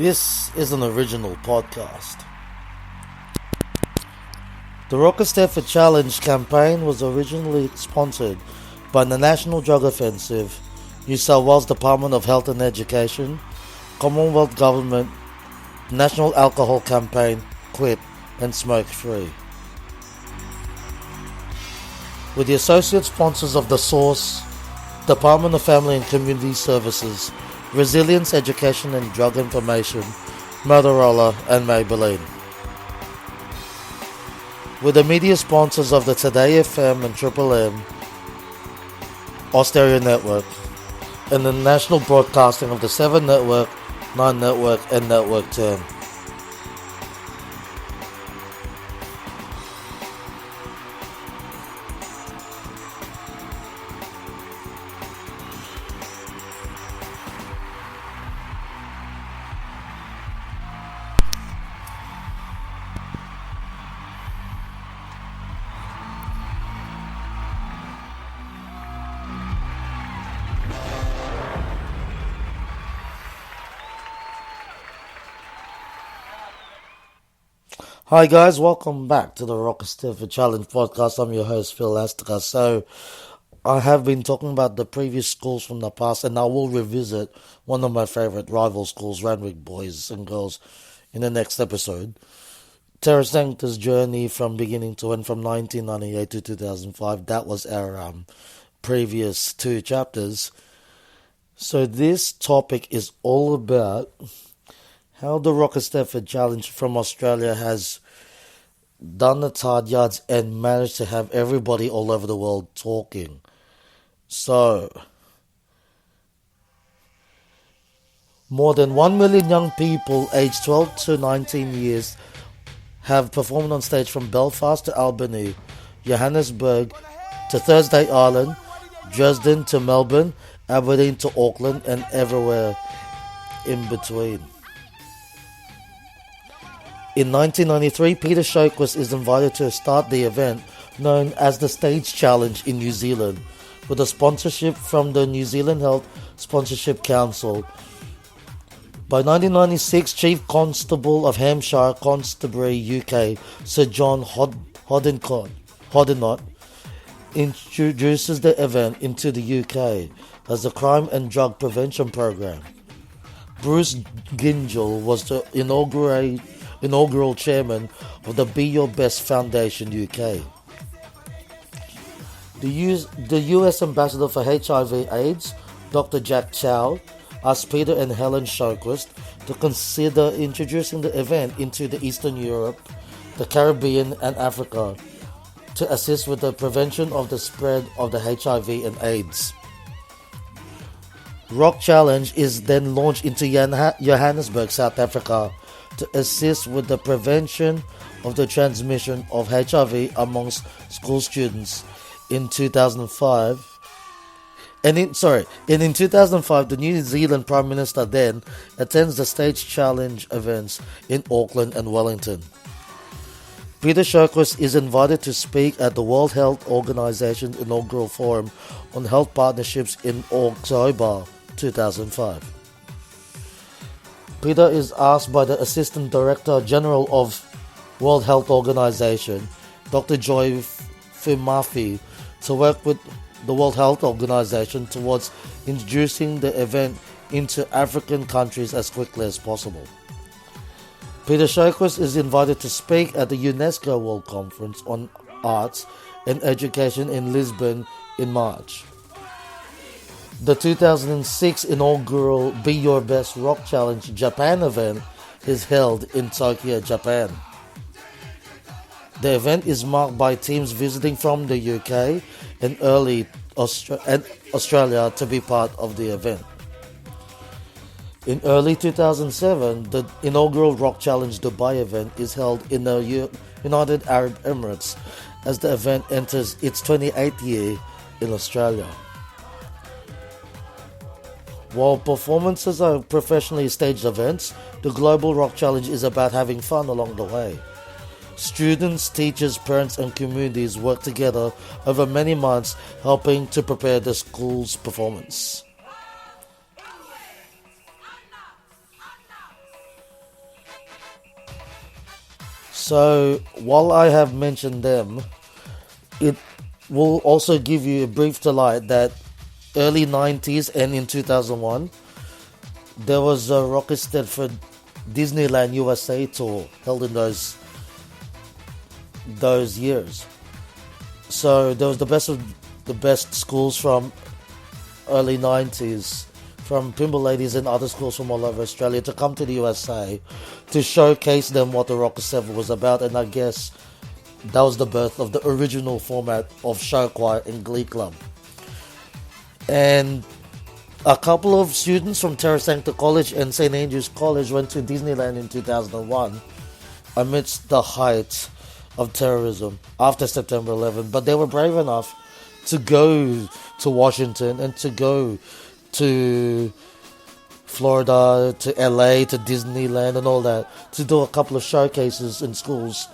This is an original podcast. The Rock Eisteddfod Challenge campaign was originally sponsored by the National Drug Offensive, New South Wales Department of Health and Education, Commonwealth Government, National Alcohol Campaign, Quit and Smoke Free. With the associate sponsors of The Source, Department of Family and Community Services, Resilience Education and Drug Information, Motorola and Maybelline. With the media sponsors of the Today FM and Triple M, Austereo Network, and the national broadcasting of the 7 Network, 9 Network and Network 10. Hi guys, welcome back to the Rock Eisteddfod Challenge podcast. I'm your host Phil Astica. So I have been talking about the previous schools from the past, and I will revisit one of my favourite rival schools, Randwick Boys and Girls, in the next episode. Terra Sancta's journey from beginning to end from 1998 to 2005. That was our previous 2 chapters. So this topic is all about how the Rock Eisteddfod Challenge from Australia has done the hard yards and managed to have everybody all over the world talking. So, more than 1 million young people aged 12 to 19 years have performed on stage from Belfast to Albany, Johannesburg to Thursday Island, Dresden to Melbourne, Aberdeen to Auckland, and everywhere in between. In 1993, Peter Sjoquist is invited to start the event known as the Stage Challenge in New Zealand, with a sponsorship from the New Zealand Health Sponsorship Council. By 1996, Chief Constable of Hampshire Constabulary UK, Sir John Hoddinott, introduces the event into the UK as a crime and drug prevention program. Bruce Gingell was the inaugural chairman of the Be Your Best Foundation UK. The US Ambassador for HIV/AIDS, Dr. Jack Chow, asked Peter and Helen Sjoquist to consider introducing the event into the Eastern Europe, the Caribbean and Africa to assist with the prevention of the spread of the HIV and AIDS. Rock Challenge is then launched into Johannesburg, South Africa, to assist with the prevention of the transmission of HIV amongst school students. In 2005, in 2005, the New Zealand Prime Minister then attends the Stage Challenge events in Auckland and Wellington. Peter Sjoquist is invited to speak at the World Health Organization's inaugural forum on health partnerships in October 2005. Peter is asked by the Assistant Director General of World Health Organization, Dr. Joy Fimafi, to work with the World Health Organization towards introducing the event into African countries as quickly as possible. Peter Sjoquist is invited to speak at the UNESCO World Conference on Arts and Education in Lisbon in March. The 2006 inaugural Be Your Best Rock Challenge Japan event is held in Tokyo, Japan. The event is marked by teams visiting from the UK and Australia to be part of the event. In early 2007, the inaugural Rock Challenge Dubai event is held in the United Arab Emirates as the event enters its 28th year in Australia. While performances are professionally staged events, the Global Rock Challenge is about having fun along the way. Students, teachers, parents and communities work together over many months, helping to prepare the school's performance. So while I have mentioned them, it will also give you a brief delight that early 90s and in 2001, there was a Rock Eisteddfod Disneyland USA tour held in those years. So there was the best of the best schools from early 90s, from Pimble ladies and other schools from all over Australia to come to the USA to showcase them what the Rock Eisteddfod was about. And I guess that was the birth of the original format of show choir and glee club. And a couple of students from Terra Sancta College and St. Andrews College went to Disneyland in 2001 amidst the height of terrorism after September 11. But they were brave enough to go to Washington and to go to Florida, to LA, to Disneyland and all that, to do a couple of showcases in schools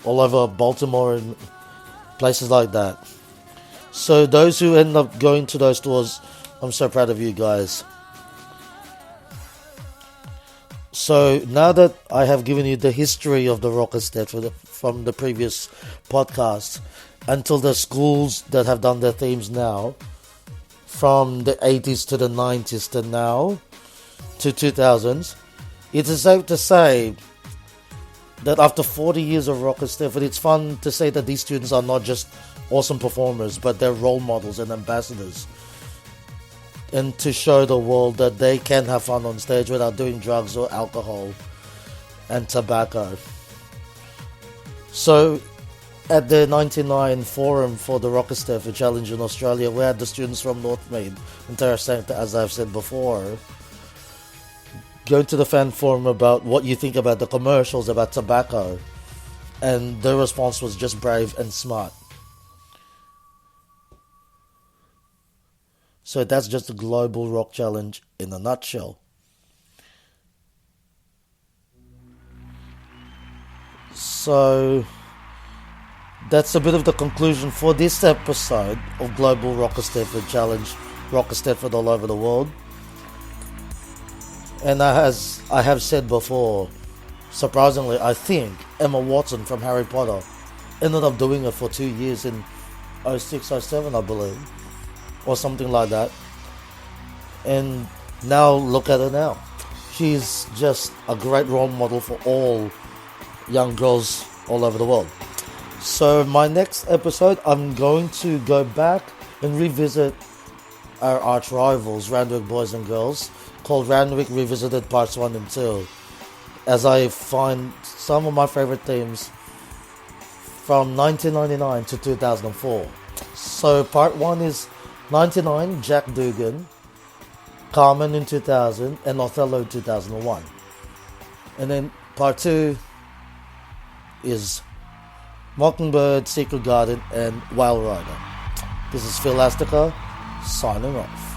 all over Baltimore and places like that. So those who end up going to those tours, I'm so proud of you guys. So now that I have given you the history of the Rock Eisteddfod from the previous podcast until the schools that have done their themes now, from the 80s to the 90s to now to 2000s, it is safe to say that after 40 years of Rock Eisteddfod, it's fun to say that these students are not just awesome performers, but they're role models and ambassadors, and to show the world that they can have fun on stage without doing drugs or alcohol and tobacco. So at the 99 forum for the Rock Eisteddfod Challenge in Australia, we had the students from Northmead and Terra Sancta, as I've said before, go to the fan forum about what you think about the commercials about tobacco, and their response was just brave and smart. So that's just the Global Rock Challenge in a nutshell. So that's a bit of the conclusion for this episode of Global Rock Eisteddfod Challenge, Rock Eisteddfod all over the world. And as I have said before, surprisingly, I think Emma Watson from Harry Potter ended up doing it for 2 years in 06, 07, I believe, or something like that. And now look at her now. She's just a great role model for all young girls all over the world. So my next episode, I'm going to go back and revisit our arch rivals, Randwick Boys and Girls, called Randwick Revisited Parts 1 and 2, as I find some of my favorite themes from 1999 to 2004. So part 1 is 99, Jack Dugan, Carmen in 2000, and Othello in 2001. And then part 2 is Mockingbird, Secret Garden, and Wild Rider. This is Phil Astica, signing off.